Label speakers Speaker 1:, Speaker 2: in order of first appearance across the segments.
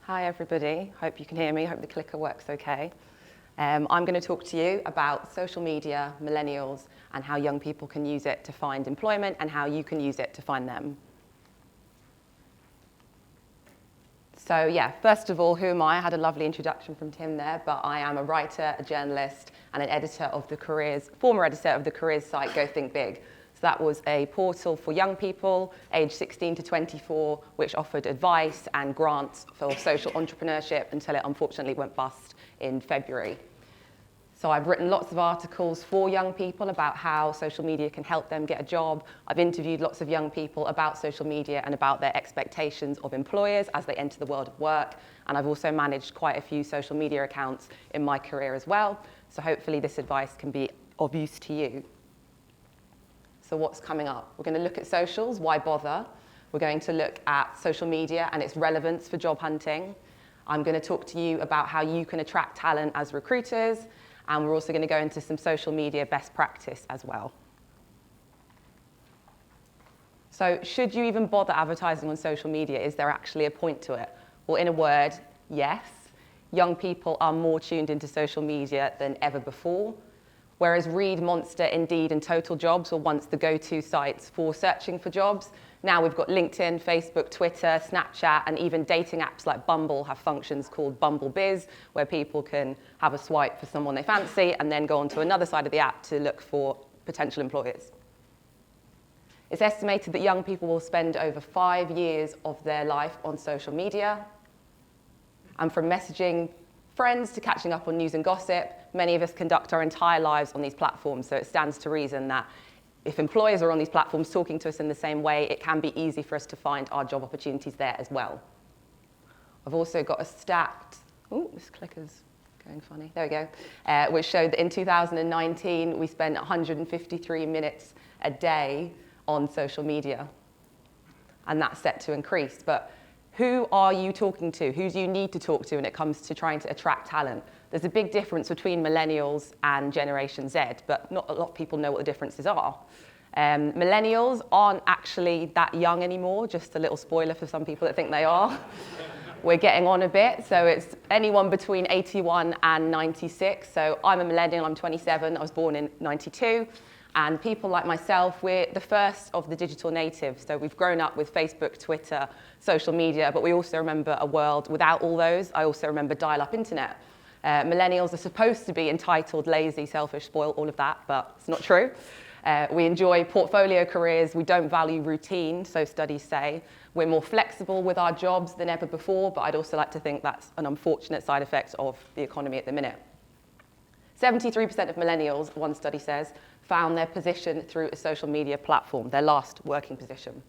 Speaker 1: Hi everybody, hope you can hear me, hope the clicker works okay. I'm going to talk to you about social media, millennials, and how young people can use it to find employment and how you can use it to find them. So yeah, first of all, who am I? I had a lovely introduction from Tim there, but I am a writer, a journalist, and an editor of the former editor of the careers site Go Think Big. So that was a portal for young people aged 16 to 24, which offered advice and grants for social entrepreneurship until it unfortunately went bust in February. So I've written lots of articles for young people about how social media can help them get a job. I've interviewed lots of young people about social media and about their expectations of employers as they enter the world of work. And I've also managed quite a few social media accounts in my career as well. So hopefully this advice can be of use to you. So what's coming up? We're going to look at socials, why bother? We're going to look at social media and its relevance for job hunting. I'm going to talk to you about how you can attract talent as recruiters. And we're also going to go into some social media best practice as well. So should you even bother advertising on social media? Is there actually a point to it? Well, in a word, yes. Young people are more tuned into social media than ever before. Whereas Reed, Monster, Indeed, and Total Jobs were once the go-to sites for searching for jobs, now we've got LinkedIn, Facebook, Twitter, Snapchat, and even dating apps like Bumble have functions called Bumble Biz, where people can have a swipe for someone they fancy and then go onto another side of the app to look for potential employers. It's estimated that young people will spend over 5 years of their life on social media. And from messaging friends to catching up on news and gossip, many of us conduct our entire lives on these platforms, so it stands to reason that if employers are on these platforms talking to us in the same way, it can be easy for us to find our job opportunities there as well. I've also got a stat, this clicker's going funny, there we go, which showed that in 2019, we spent 153 minutes a day on social media, and that's set to increase. But who are you talking to? Who do you need to talk to when it comes to trying to attract talent? There's a big difference between millennials and Generation Z, but not a lot of people know what the differences are. Millennials aren't actually that young anymore, just a little spoiler for some people that think they are. We're getting on a bit, so it's anyone between 81 and 96. So I'm a millennial, I'm 27, I was born in 92. And people like myself, we're the first of the digital natives. So we've grown up with Facebook, Twitter, social media, but we also remember a world without all those. I also remember dial-up internet. Millennials are supposed to be entitled, lazy, selfish, spoiled, all of that, but it's not true. We enjoy portfolio careers. We don't value routine, so studies say. We're more flexible with our jobs than ever before, but I'd also like to think that's an unfortunate side effect of the economy at the minute. 73% of millennials, one study says, found their position through a social media platform, their last working position.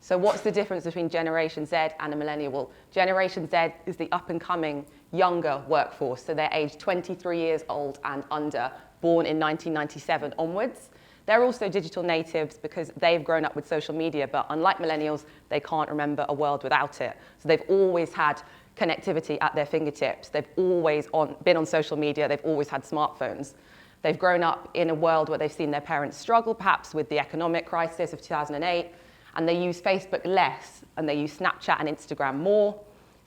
Speaker 1: So what's the difference between Generation Z and a millennial? Well, Generation Z is the up-and-coming younger workforce, so they're aged 23 years old and under, born in 1997 onwards. They're also digital natives because they've grown up with social media, but unlike millennials, they can't remember a world without it. So they've always had connectivity at their fingertips. They've always been on social media. They've always had smartphones. They've grown up in a world where they've seen their parents struggle, perhaps with the economic crisis of 2008, and they use Facebook less, and they use Snapchat and Instagram more.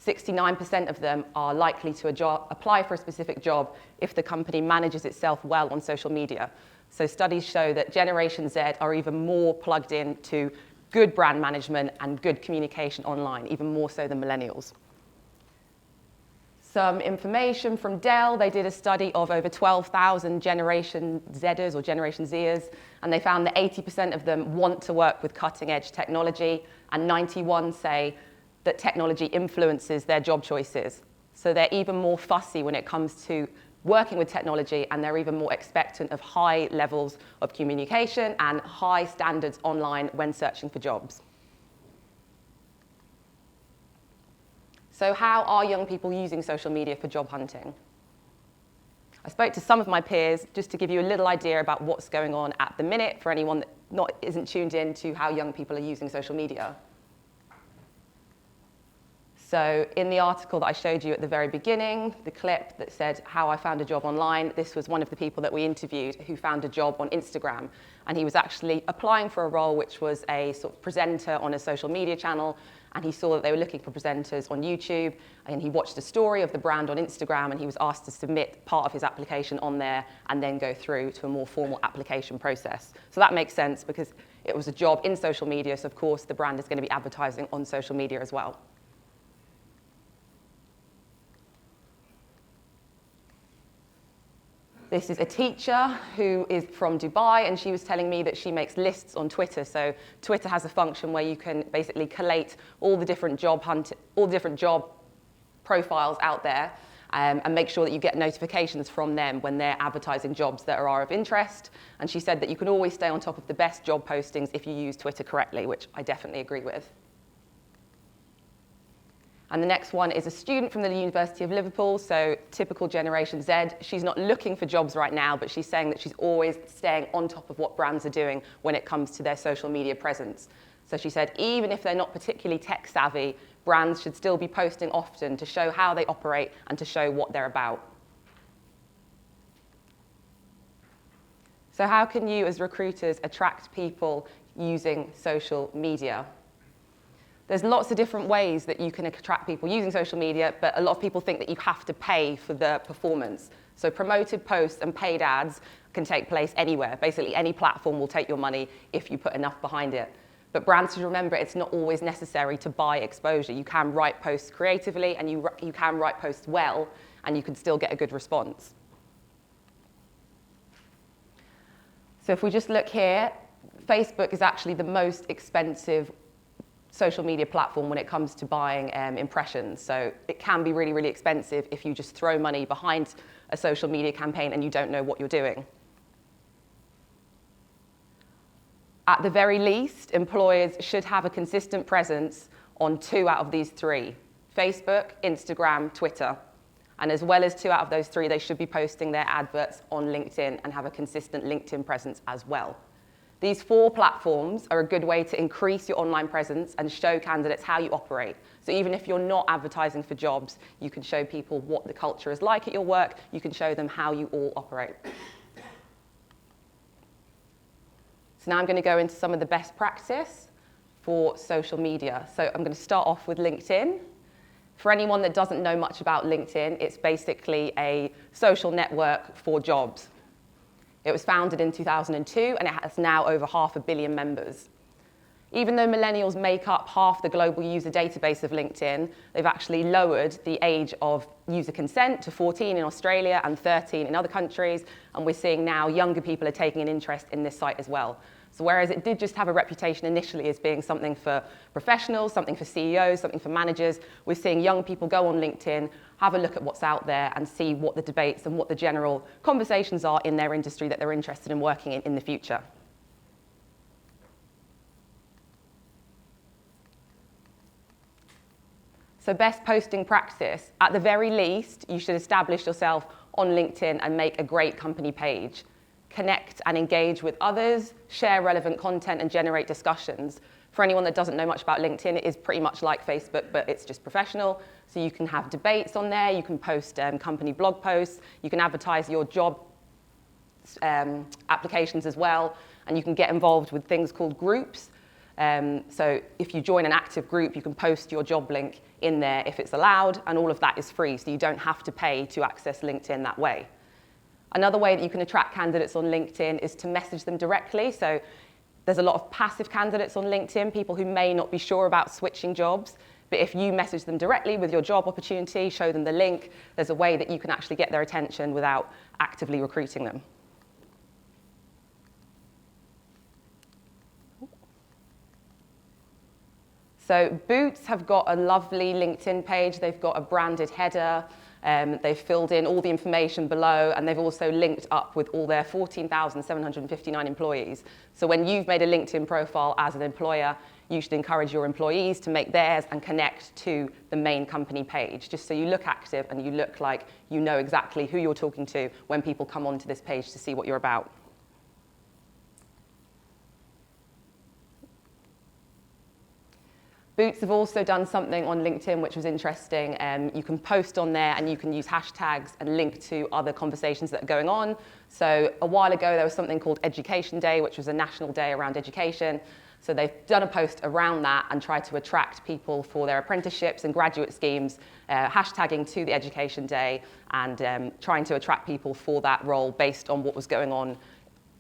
Speaker 1: 69% of them are likely to apply for a specific job if the company manages itself well on social media. So studies show that Generation Z are even more plugged in to good brand management and good communication online, even more so than millennials. Some information from Dell. They did a study of over 12,000 Generation Zers or Generation Zers, and they found that 80% of them want to work with cutting-edge technology, and 91 say that technology influences their job choices. So they're even more fussy when it comes to working with technology, and they're even more expectant of high levels of communication and high standards online when searching for jobs. So how are young people using social media for job hunting? I spoke to some of my peers just to give you a little idea about what's going on at the minute for anyone that isn't tuned in to how young people are using social media. So in the article that I showed you at the very beginning, the clip that said how I found a job online, this was one of the people that we interviewed who found a job on Instagram. And he was actually applying for a role which was a sort of presenter on a social media channel. And he saw that they were looking for presenters on YouTube. And he watched a story of the brand on Instagram, and he was asked to submit part of his application on there and then go through to a more formal application process. So that makes sense because it was a job in social media. So of course, the brand is going to be advertising on social media as well. This is a teacher who is from Dubai, and she was telling me that she makes lists on Twitter. So Twitter has a function where you can basically collate all the different job profiles out there, and make sure that you get notifications from them when they're advertising jobs that are of interest. And she said that you can always stay on top of the best job postings if you use Twitter correctly, which I definitely agree with. And the next one is a student from the University of Liverpool, so typical Generation Z. She's not looking for jobs right now, but she's saying that she's always staying on top of what brands are doing when it comes to their social media presence. So she said, even if they're not particularly tech savvy, brands should still be posting often to show how they operate and to show what they're about. So how can you as recruiters attract people using social media? There's lots of different ways that you can attract people using social media, but a lot of people think that you have to pay for the performance. So promoted posts and paid ads can take place anywhere. Basically, any platform will take your money if you put enough behind it. But brands should remember it's not always necessary to buy exposure. You can write posts creatively, and you can write posts well, and you can still get a good response. So if we just look here, Facebook is actually the most expensive social media platform when it comes to buying impressions. So it can be really, really expensive if you just throw money behind a social media campaign and you don't know what you're doing. At the very least, employers should have a consistent presence on 2 out of these 3, Facebook, Instagram, Twitter. And as well as 2 out of those 3, they should be posting their adverts on LinkedIn and have a consistent LinkedIn presence as well. These 4 platforms are a good way to increase your online presence and show candidates how you operate. So even if you're not advertising for jobs, you can show people what the culture is like at your work. You can show them how you all operate. So now I'm going to go into some of the best practice for social media. So I'm going to start off with LinkedIn. For anyone that doesn't know much about LinkedIn, it's basically a social network for jobs. It was founded in 2002, and it has now over 500 million members. Even though millennials make up half the global user database of LinkedIn, they've actually lowered the age of user consent to 14 in Australia and 13 in other countries, and we're seeing now younger people are taking an interest in this site as well. So whereas it did just have a reputation initially as being something for professionals, something for CEOs, something for managers, we're seeing young people go on LinkedIn, have a look at what's out there and see what the debates and what the general conversations are in their industry that they're interested in working in the future. So best posting practice, at the very least, you should establish yourself on LinkedIn and make a great company page. Connect and engage with others, share relevant content and generate discussions. For anyone that doesn't know much about LinkedIn, it is pretty much like Facebook, but it's just professional. So you can have debates on there, you can post company blog posts, you can advertise your job applications as well, and you can get involved with things called groups. So if you join an active group, you can post your job link in there if it's allowed, and all of that is free, so you don't have to pay to access LinkedIn that way. Another way that you can attract candidates on LinkedIn is to message them directly. So there's a lot of passive candidates on LinkedIn, people who may not be sure about switching jobs, but if you message them directly with your job opportunity, show them the link, there's a way that you can actually get their attention without actively recruiting them. So Boots have got a lovely LinkedIn page. They've got a branded header. They've filled in all the information below, and they've also linked up with all their 14,759 employees. So when you've made a LinkedIn profile as an employer, you should encourage your employees to make theirs and connect to the main company page, just so you look active and you look like you know exactly who you're talking to when people come onto this page to see what you're about. Boots have also done something on LinkedIn which was interesting. You can post on there and you can use hashtags and link to other conversations that are going on. So a while ago there was something called Education Day, which was a national day around education. So they've done a post around that and tried to attract people for their apprenticeships and graduate schemes, hashtagging to the Education Day and trying to attract people for that role based on what was going on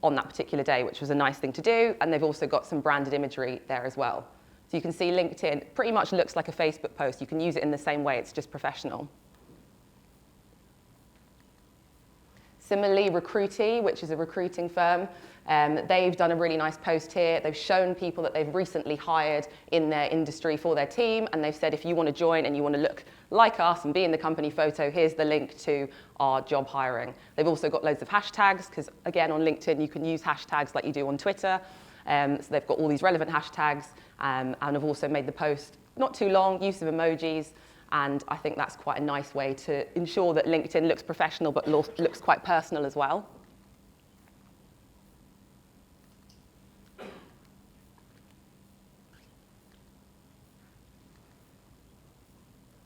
Speaker 1: that particular day, which was a nice thing to do. And they've also got some branded imagery there as well. So you can see LinkedIn pretty much looks like a Facebook post. You can use it in the same way, it's just professional. Similarly, Recruity, which is a recruiting firm, they've done a really nice post here. They've shown people that they've recently hired in their industry for their team, and they've said if you want to join and you want to look like us and be in the company photo, here's the link to our job hiring. They've also got loads of hashtags, because again, on LinkedIn, you can use hashtags like you do on Twitter. So they've got all these relevant hashtags, and have also made the post not too long, use of emojis, and I think that's quite a nice way to ensure that LinkedIn looks professional but looks quite personal as well.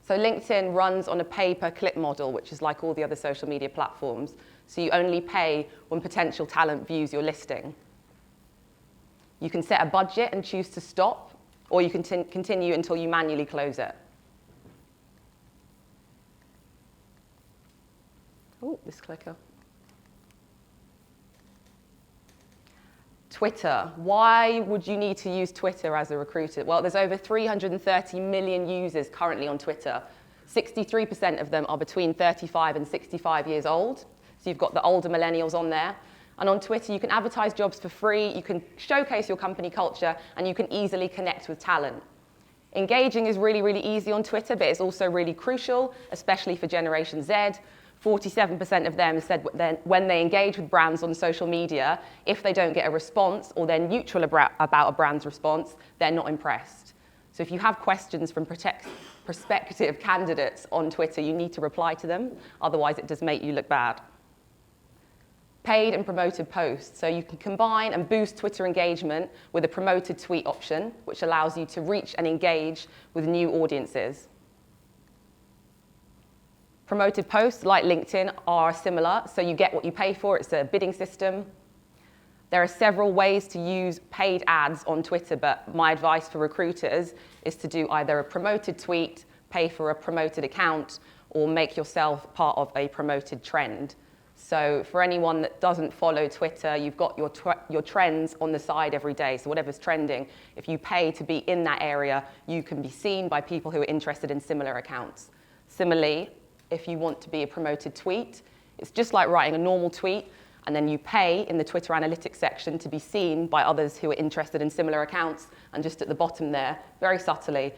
Speaker 1: So LinkedIn runs on a pay-per-click model, which is like all the other social media platforms. So you only pay when potential talent views your listing. You can set a budget and choose to stop, or you can continue until you manually close it. Oh, this clicker. Twitter. Why would you need to use Twitter as a recruiter? Well, there's over 330 million users currently on Twitter. 63% of them are between 35 and 65 years old. So you've got the older millennials on there. And on Twitter, you can advertise jobs for free, you can showcase your company culture, and you can easily connect with talent. Engaging is really, really easy on Twitter, but it's also really crucial, especially for Generation Z. 47% of them said when they engage with brands on social media, if they don't get a response or they're neutral about a brand's response, they're not impressed. So if you have questions from prospective candidates on Twitter, you need to reply to them, otherwise it does make you look bad. Paid and promoted posts. So you can combine and boost Twitter engagement with a promoted tweet option, which allows you to reach and engage with new audiences. Promoted posts, like LinkedIn, are similar, so you get what you pay for. It's a bidding system. There are several ways to use paid ads on Twitter, but my advice for recruiters is to do either a promoted tweet, pay for a promoted account, or make yourself part of a promoted trend. So for anyone that doesn't follow Twitter, you've got your trends on the side every day. So whatever's trending, if you pay to be in that area, you can be seen by people who are interested in similar accounts. Similarly, if you want to be a promoted tweet, it's just like writing a normal tweet, and then you pay in the Twitter analytics section to be seen by others who are interested in similar accounts. And just at the bottom there, very subtly,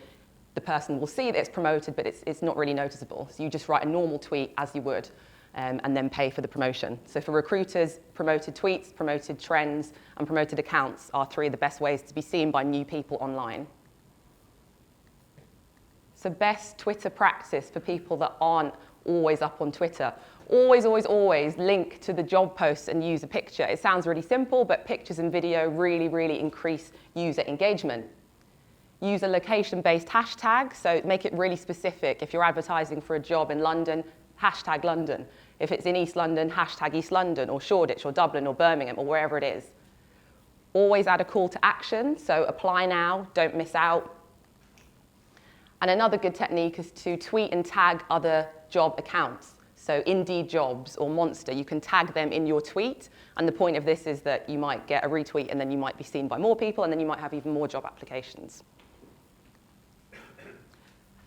Speaker 1: the person will see that it's promoted, but it's not really noticeable. So you just write a normal tweet as you would. And then pay for the promotion. So for recruiters, promoted tweets, promoted trends, and promoted accounts are three of the best ways to be seen by new people online. So best Twitter practice for people that aren't always up on Twitter. Always, always, always link to the job posts and use a picture. It sounds really simple, but pictures and video really, really increase user engagement. Use a location-based hashtag, so make it really specific. If you're advertising for a job in London, hashtag London. If it's in East London, hashtag East London, or Shoreditch, or Dublin, or Birmingham, or wherever it is. Always add a call to action, so apply now, don't miss out. And another good technique is to tweet and tag other job accounts. So Indeed Jobs or Monster, you can tag them in your tweet, and the point of this is that you might get a retweet, and then you might be seen by more people, and then you might have even more job applications.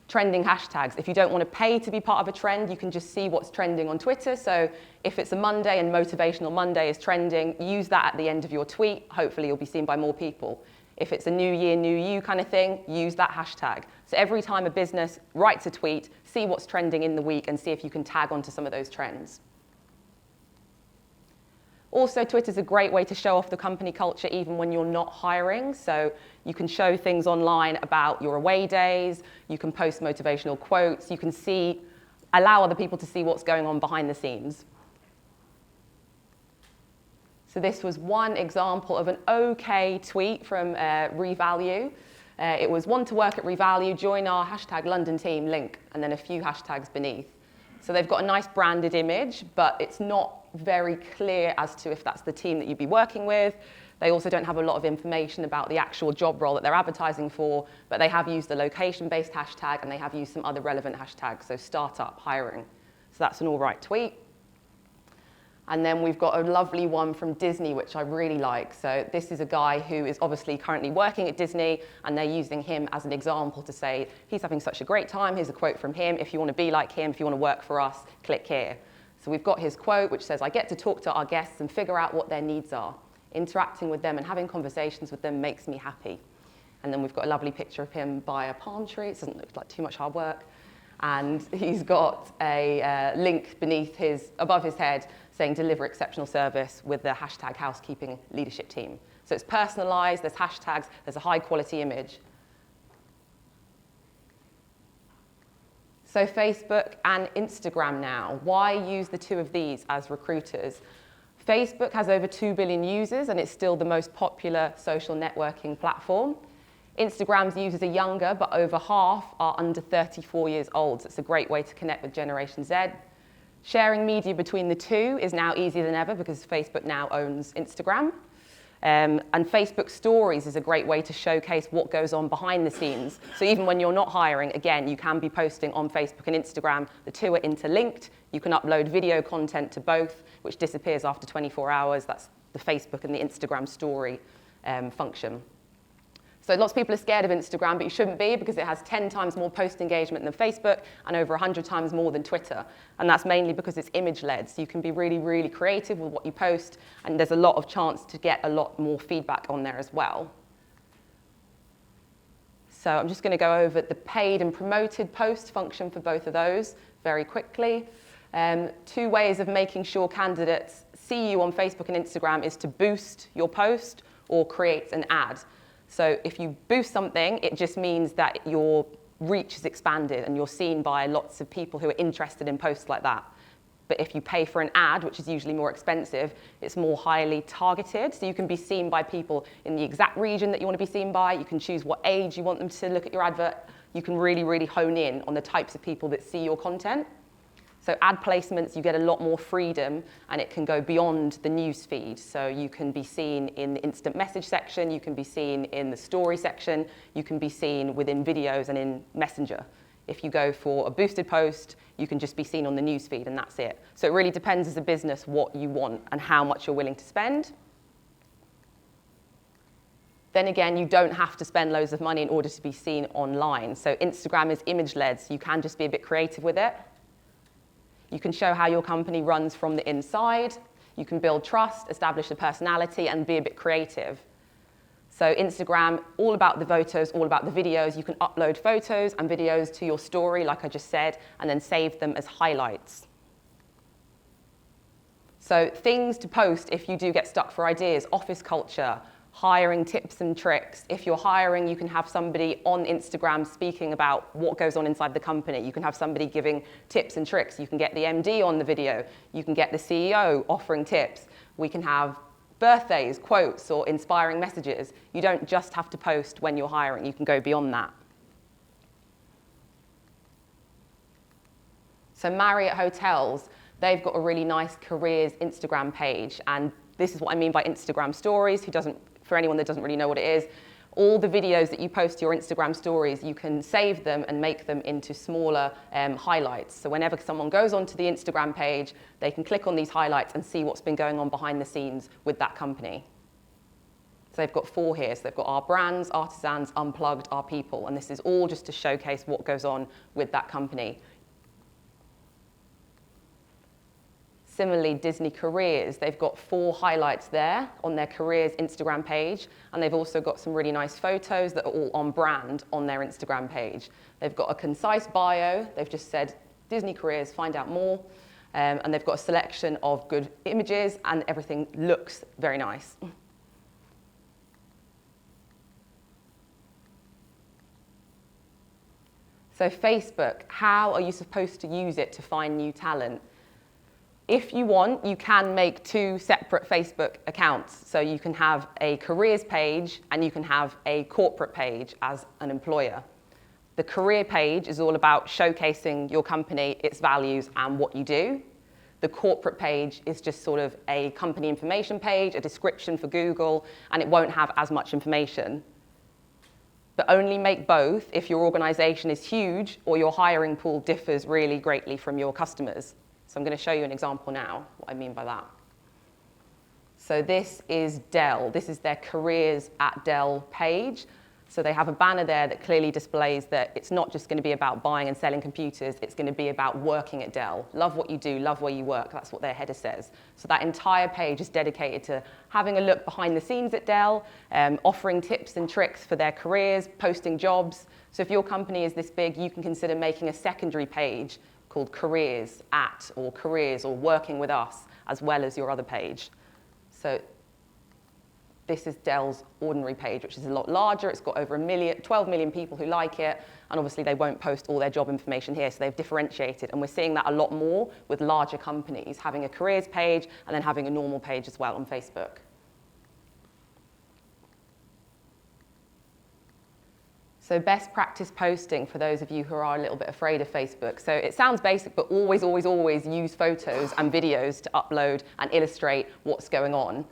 Speaker 1: Trending hashtags. If you don't want to pay to be part of a trend, you can just see what's trending on Twitter. So if it's a Monday and Motivational Monday is trending, use that at the end of your tweet. Hopefully you'll be seen by more people. If it's a New Year, New You kind of thing, use that hashtag. So every time a business writes a tweet, see what's trending in the week and see if you can tag onto some of those trends. Also, Twitter's a great way to show off the company culture even when you're not hiring. So you can show things online about your away days, you can post motivational quotes, you can allow other people to see what's going on behind the scenes. So this was one example of an okay tweet from Revalue. It was want to work at Revalue, join our hashtag London team link, and then a few hashtags beneath. So they've got a nice branded image, but it's not very clear as to if that's the team that you'd be working with. They also don't have a lot of information about the actual job role that they're advertising for, but they have used the location-based hashtag and they have used some other relevant hashtags, so startup, hiring. So that's an all right tweet. And then we've got a lovely one from Disney, which I really like. So this is a guy who is obviously currently working at Disney, and they're using him as an example to say, he's having such a great time. Here's a quote from him. If you want to be like him, if you want to work for us, click here. So we've got his quote, which says, I get to talk to our guests and figure out what their needs are. Interacting with them and having conversations with them makes me happy. And then we've got a lovely picture of him by a palm tree. It doesn't look like too much hard work. And he's got a link above his head saying deliver exceptional service with the hashtag housekeeping leadership team. So it's personalized, there's hashtags, there's a high quality image. So Facebook and Instagram now, why use the two of these as recruiters? Facebook has over 2 billion users and it's still the most popular social networking platform. Instagram's users are younger, but over half are under 34 years old. So it's a great way to connect with Generation Z. Sharing media between the two is now easier than ever because Facebook now owns Instagram. And Facebook Stories is a great way to showcase what goes on behind the scenes. So even when you're not hiring, again, you can be posting on Facebook and Instagram. The two are interlinked. You can upload video content to both, which disappears after 24 hours. That's the Facebook and the Instagram Story function. So lots of people are scared of Instagram, but you shouldn't be because it has 10 times more post engagement than Facebook and over 100 times more than Twitter. And that's mainly because it's image-led. So you can be really, really creative with what you post, and there's a lot of chance to get a lot more feedback on there as well. So I'm just going to go over the paid and promoted post function for both of those very quickly. 2 ways of making sure candidates see you on Facebook and Instagram is to boost your post or create an ad. So if you boost something, it just means that your reach is expanded and you're seen by lots of people who are interested in posts like that. But if you pay for an ad, which is usually more expensive, it's more highly targeted. So you can be seen by people in the exact region that you want to be seen by. You can choose what age you want them to look at your advert. You can really, really hone in on the types of people that see your content. So ad placements, you get a lot more freedom and it can go beyond the news feed. So you can be seen in the instant message section, you can be seen in the story section, you can be seen within videos and in Messenger. If you go for a boosted post, you can just be seen on the news feed and that's it. So it really depends as a business what you want and how much you're willing to spend. Then again, you don't have to spend loads of money in order to be seen online. So Instagram is image-led, so you can just be a bit creative with it. You can show how your company runs from the inside. You can build trust, establish a personality, and be a bit creative. So Instagram, all about the photos, all about the videos. You can upload photos and videos to your story, like I just said, and then save them as highlights. So things to post if you do get stuck for ideas: office culture, hiring tips and tricks. If you're hiring, you can have somebody on Instagram speaking about what goes on inside the company. You can have somebody giving tips and tricks. You can get the MD on the video. You can get the CEO offering tips. We can have birthdays, quotes, or inspiring messages. You don't just have to post when you're hiring. You can go beyond that. So Marriott Hotels, they've got a really nice careers Instagram page, and this is what I mean by Instagram stories. For anyone that doesn't really know what it is, all the videos that you post to your Instagram stories, you can save them and make them into smaller highlights. So whenever someone goes onto the Instagram page, they can click on these highlights and see what's been going on behind the scenes with that company. So they've got 4 here. So they've got our brands, artisans, unplugged, our people. And this is all just to showcase what goes on with that company. Similarly, Disney Careers, they've got 4 highlights there on their careers Instagram page, and they've also got some really nice photos that are all on brand on their Instagram page. They've got a concise bio. They've just said, Disney Careers, find out more. And they've got a selection of good images, and everything looks very nice. So Facebook, how are you supposed to use it to find new talent? If you want, you can make 2 separate Facebook accounts. So you can have a careers page and you can have a corporate page as an employer. The career page is all about showcasing your company, its values, and what you do. The corporate page is just sort of a company information page, a description for Google, and it won't have as much information. But only make both if your organization is huge or your hiring pool differs really greatly from your customers. So I'm going to show you an example now, what I mean by that. So this is Dell. This is their careers at Dell page. So they have a banner there that clearly displays that it's not just going to be about buying and selling computers, it's going to be about working at Dell. Love what you do, love where you work, that's what their header says. So that entire page is dedicated to having a look behind the scenes at Dell, offering tips and tricks for their careers, posting jobs. So if your company is this big, you can consider making a secondary page called careers at, or careers, or working with us, as well as your other page. So this is Dell's ordinary page, which is a lot larger. It's got over 12 million people who like it, and obviously they won't post all their job information here, so they've differentiated, and we're seeing that a lot more with larger companies, having a careers page and then having a normal page as well on Facebook. So best practice posting for those of you who are a little bit afraid of Facebook. So it sounds basic, but always, always, always use photos and videos to upload and illustrate what's going on.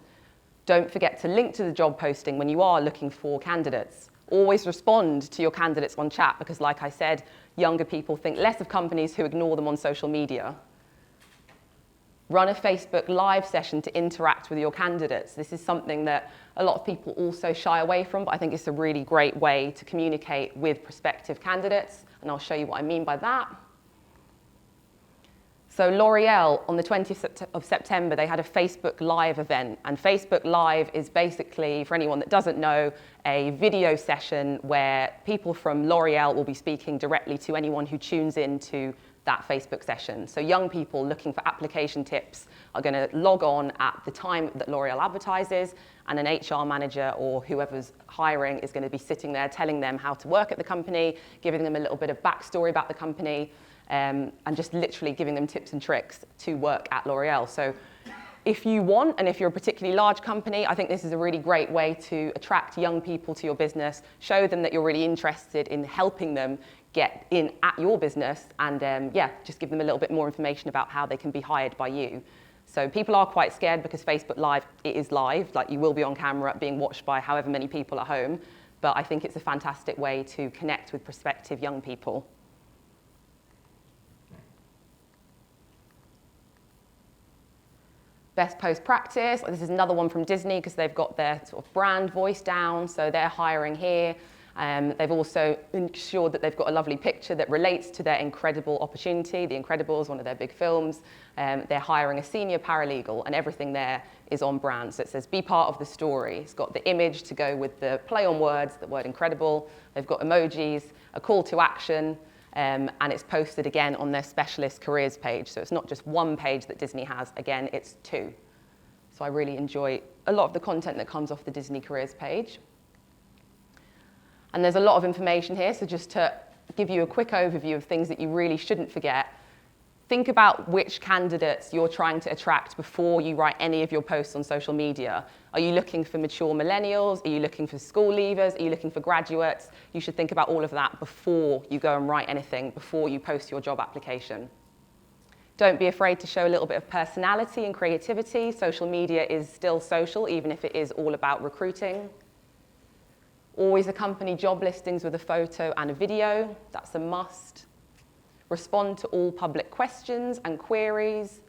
Speaker 1: Don't forget to link to the job posting when you are looking for candidates. Always respond to your candidates on chat because, like I said, younger people think less of companies who ignore them on social media. Run a Facebook Live session to interact with your candidates. This is something that a lot of people also shy away from, but I think it's a really great way to communicate with prospective candidates, and I'll show you what I mean by that. So L'Oreal, on the 20th of September, they had a Facebook Live event. And Facebook Live is basically, for anyone that doesn't know, a video session where people from L'Oreal will be speaking directly to anyone who tunes in to that Facebook session. So young people looking for application tips are going to log on at the time that L'Oreal advertises, and an HR manager or whoever's hiring is going to be sitting there telling them how to work at the company, giving them a little bit of backstory about the company, and just literally giving them tips and tricks to work at L'Oreal. So if you want, and if you're a particularly large company, I think this is a really great way to attract young people to your business, show them that you're really interested in helping them get in at your business, and just give them a little bit more information about how they can be hired by you. So people are quite scared because Facebook Live, it is live, like you will be on camera being watched by however many people at home, but I think it's a fantastic way to connect with prospective young people. Best post practice, this is another one from Disney because they've got their sort of brand voice down, so they're hiring here. They've also ensured that they've got a lovely picture that relates to their incredible opportunity. The Incredibles, one of their big films. They're hiring a senior paralegal, and everything there is on brand. So it says, be part of the story. It's got the image to go with the play on words, the word incredible. They've got emojis, a call to action, and it's posted again on their specialist careers page. So it's not just one page that Disney has. Again, it's 2. So I really enjoy a lot of the content that comes off the Disney careers page. And there's a lot of information here, so just to give you a quick overview of things that you really shouldn't forget, think about which candidates you're trying to attract before you write any of your posts on social media. Are you looking for mature millennials? Are you looking for school leavers? Are you looking for graduates? You should think about all of that before you go and write anything, before you post your job application. Don't be afraid to show a little bit of personality and creativity. Social media is still social, even if it is all about recruiting. Always accompany job listings with a photo and a video. That's a must. Respond to all public questions and queries.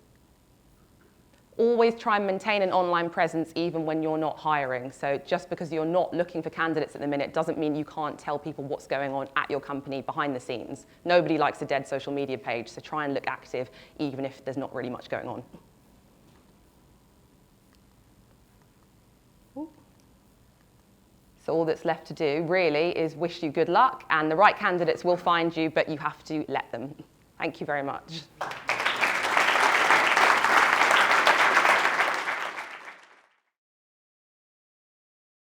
Speaker 1: Always try and maintain an online presence even when you're not hiring. So just because you're not looking for candidates at the minute doesn't mean you can't tell people what's going on at your company behind the scenes. Nobody likes a dead social media page, so try and look active even if there's not really much going on. So all that's left to do, really, is wish you good luck, and the right candidates will find you, but you have to let them. Thank you very much.